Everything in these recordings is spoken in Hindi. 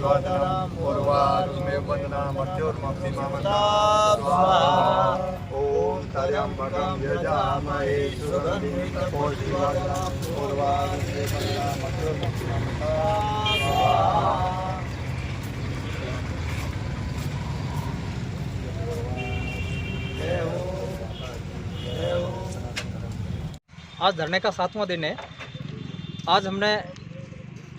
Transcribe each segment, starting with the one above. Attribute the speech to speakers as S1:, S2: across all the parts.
S1: स्वादनम पूर्वारुमे वंदना मत्योर्मक्षिमामता ओम त्र्यंबकं यजामहे सुगंधिं पुष्टिवर्धनम् पूर्वारुमे वंदना मत्योर्मक्षिमामता
S2: आज धरने का 7वां दिन है। आज हमने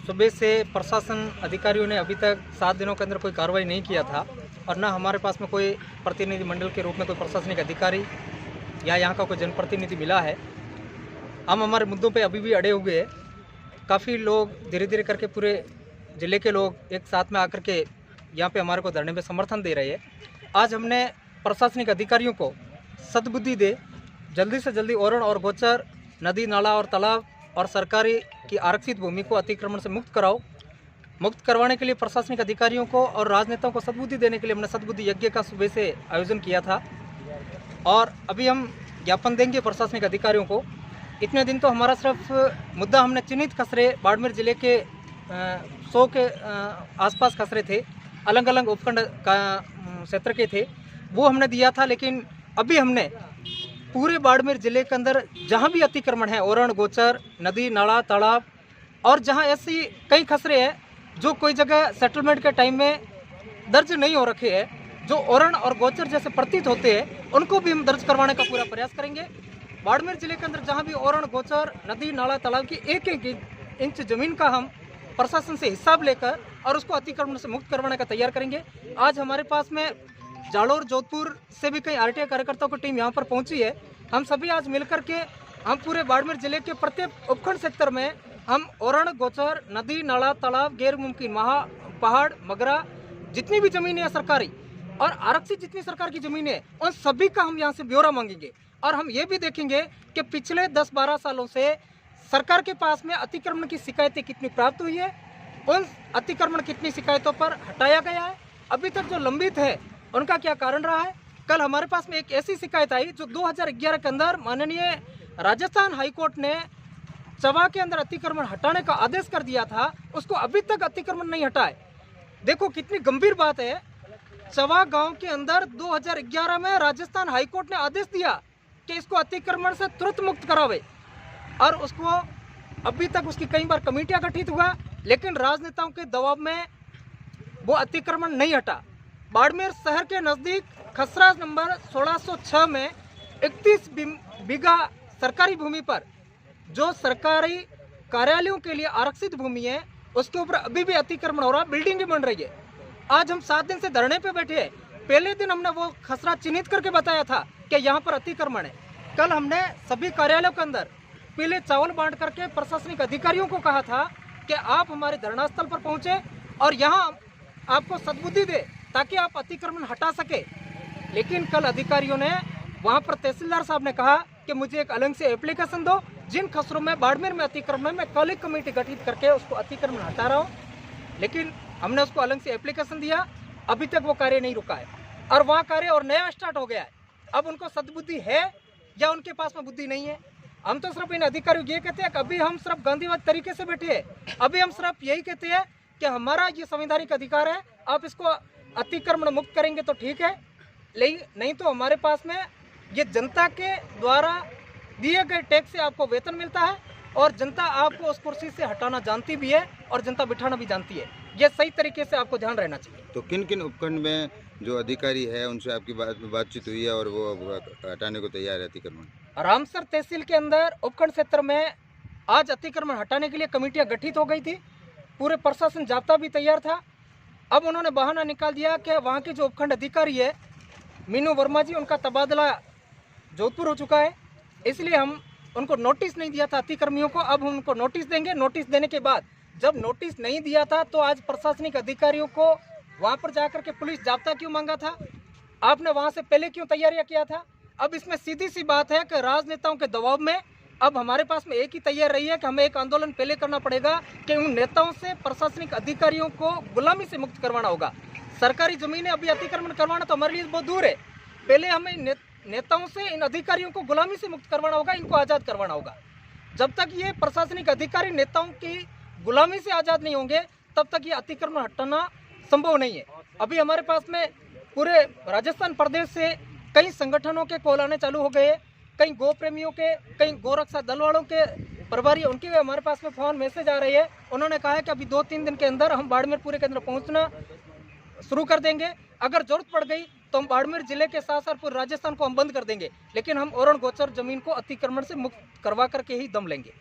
S2: सुबह से प्रशासन अधिकारियों ने अभी तक 7 दिनों के अंदर कोई कार्रवाई नहीं किया था और न हमारे पास में कोई प्रतिनिधि मंडल के रूप में कोई प्रशासनिक अधिकारी या यहाँ का कोई जनप्रतिनिधि मिला है। हम हमारे मुद्दों पे अभी भी अड़े हुए हैं। काफ़ी लोग धीरे धीरे करके पूरे ज़िले के लोग एक साथ में आकर के यहाँ पे हमारे को धरने में समर्थन दे रहे हैं। आज हमने प्रशासनिक अधिकारियों को सद्बुद्धि दे जल्दी से जल्दी ओरण और गोचर नदी नाला और तालाब और सरकारी की आरक्षित भूमि को अतिक्रमण से मुक्त कराओ। मुक्त करवाने के लिए प्रशासनिक अधिकारियों को और राजनेताओं को सद्बुद्धि देने के लिए हमने सद्बुद्धि यज्ञ का सुबह से आयोजन किया था और अभी हम ज्ञापन देंगे प्रशासनिक अधिकारियों को। इतने दिन तो हमारा सिर्फ मुद्दा हमने चिन्हित खसरे बाड़मेर ज़िले के 100 के आसपास खसरे थे, अलग अलग उपखंड का क्षेत्र के थे, वो हमने दिया था। लेकिन अभी हमने पूरे बाड़मेर ज़िले के अंदर जहाँ भी अतिक्रमण है, ओरण गोचर नदी नाला तालाब और जहाँ ऐसी कई खसरे हैं जो कोई जगह सेटलमेंट के टाइम में दर्ज नहीं हो रखे हैं, जो ओरण और गोचर जैसे प्रतीत होते हैं, उनको भी हम दर्ज करवाने का पूरा प्रयास करेंगे। बाड़मेर ज़िले के अंदर जहाँ भी ओरण गोचर नदी नाला तालाब की एक एक इंच ज़मीन का हम प्रशासन से हिसाब लेकर और उसको अतिक्रमण से मुक्त करवाने का तैयार करेंगे। आज हमारे पास में जालोर जोधपुर से भी कई आरटीआई कार्यकर्ताओं की टीम यहाँ पर पहुँची है। हम सभी आज मिलकर के हम पूरे बाड़मेर ज़िले के प्रत्येक उपखंड सेक्टर में हम ओरण गोचर नदी नाला तालाब गैर मुमकिन महा पहाड़ मगरा जितनी भी ज़मीनें हैं सरकारी और आरक्षित जितनी सरकार की ज़मीनें हैं उन सभी का हम यहाँ से ब्यौरा मांगेंगे और हम ये भी देखेंगे कि पिछले 10-12 सालों से सरकार के पास में अतिक्रमण की शिकायतें कितनी प्राप्त हुई है, उन अतिक्रमण कितनी शिकायतों पर हटाया गया है, अभी तक जो लंबित है उनका क्या कारण रहा है। कल हमारे पास में एक ऐसी शिकायत आई जो 2011 के अंदर माननीय राजस्थान हाईकोर्ट ने चवा के अंदर अतिक्रमण हटाने का आदेश कर दिया था, उसको अभी तक अतिक्रमण नहीं हटा है। देखो कितनी गंभीर बात है। चवा गांव के अंदर 2011 में राजस्थान हाईकोर्ट ने आदेश दिया कि इसको अतिक्रमण से तुरंत मुक्त करावे और उसको अभी तक उसकी कई बार कमेटियां गठित हुआ, लेकिन राजनेताओं के दबाव में वो अतिक्रमण नहीं हटा। बाड़मेर शहर के नज़दीक खसरा नंबर 1606 में 31 बीघा सरकारी भूमि पर जो सरकारी कार्यालयों के लिए आरक्षित भूमि है उसके ऊपर अभी भी अतिक्रमण हो रहा, बिल्डिंग बन रही है। आज हम 7 दिन से धरने पे बैठे हैं। पहले दिन हमने वो खसरा चिन्हित करके बताया था कि यहाँ पर अतिक्रमण है। कल हमने सभी कार्यालयों के अंदर पीले चावल बांट करके प्रशासनिक अधिकारियों को कहा था कि आप हमारे धरना स्थल पर पहुँचे और यहाँ आपको सद्बुद्धि दे ताकि आप अतिक्रमण हटा सके। लेकिन कल अधिकारियों ने वहाँ पर तहसीलदार साहब ने कहा कि मुझे एक अलग से एप्लीकेशन दो, जिन खसरों में बाड़मेर में अतिक्रमण मैं कल एक कमेटी गठित करके उसको अतिक्रमण हटा रहा हूँ। लेकिन हमने उसको अलग से एप्लीकेशन दिया, अभी तक वो कार्य नहीं रुका है और वहाँ कार्य और नया स्टार्ट हो गया है। अब उनको सद्बुद्धि है या उनके पास में बुद्धि नहीं है। हम तो सिर्फ इन अधिकारियों ये कहते हैं कि अभी हम सिर्फ गांधीवाद तरीके से बैठे हैं। अभी हम सिर्फ यही कहते हैं कि हमारा ये संवैधानिक अधिकार है, आप इसको अतिक्रमण मुक्त करेंगे तो ठीक है, नहीं तो हमारे पास में ये जनता के द्वारा दिए गए टैक्स से आपको वेतन मिलता है और जनता आपको उस कुर्सी से हटाना जानती भी है और जनता बिठाना भी जानती है। ये सही तरीके से आपको ध्यान रहना चाहिए।
S3: तो किन किन उपखंड में जो अधिकारी है उनसे आपकी बातचीत हुई है और वो हटाने को तैयार है अतिक्रमण?
S2: रामसर तहसील के अंदर उपखंड क्षेत्र में आज अतिक्रमण हटाने के लिए कमेटियां गठित हो गई थी, पूरे प्रशासन जाब्ता भी तैयार था। अब उन्होंने बहाना निकाल दिया कि वहाँ के जो उपखंड अधिकारी है मीनू वर्मा जी, उनका तबादला जोधपुर हो चुका है, इसलिए हम उनको नोटिस नहीं दिया था अतिक्रमियों को। अब हम उनको नोटिस देंगे। नोटिस देने के बाद जब नोटिस नहीं दिया था तो आज प्रशासनिक अधिकारियों को वहाँ पर जाकर के पुलिस जाब्ता क्यों मांगा था? आपने वहाँ से पहले क्यों तैयारियाँ किया था? अब इसमें सीधी सी बात है कि राजनेताओं के दबाव में अब हमारे पास में एक ही तैयार रही है कि हमें एक आंदोलन पहले करना पड़ेगा कि उन नेताओं से प्रशासनिक अधिकारियों को गुलामी से मुक्त करवाना होगा। सरकारी जमीनें अभी अतिक्रमण करवाना तो हमारे लिए बहुत दूर है। पहले हमें नेताओं से इन अधिकारियों को गुलामी से मुक्त करवाना होगा, इनको आज़ाद करवाना होगा। जब तक ये प्रशासनिक अधिकारी नेताओं की गुलामी से आज़ाद नहीं होंगे तब तक ये अतिक्रमण हटाना संभव नहीं है। अभी हमारे पास में पूरे राजस्थान प्रदेश से कई संगठनों के कॉल आने चालू हो गए, कई गौ प्रेमियों के, कई गोरक्षा दल वालों के प्रभारी, उनके भी हमारे पास में फ़ोन मैसेज आ रही है। उन्होंने कहा है कि अभी 2-3 दिन के अंदर हम बाड़मेर पूरे के अंदर पहुंचना शुरू कर देंगे। अगर जरूरत पड़ गई तो हम बाड़मेर जिले के साथ साथ पूरे राजस्थान को हम बंद कर देंगे, लेकिन हम औरण गोचर जमीन को अतिक्रमण से मुक्त करवा करके ही दम लेंगे।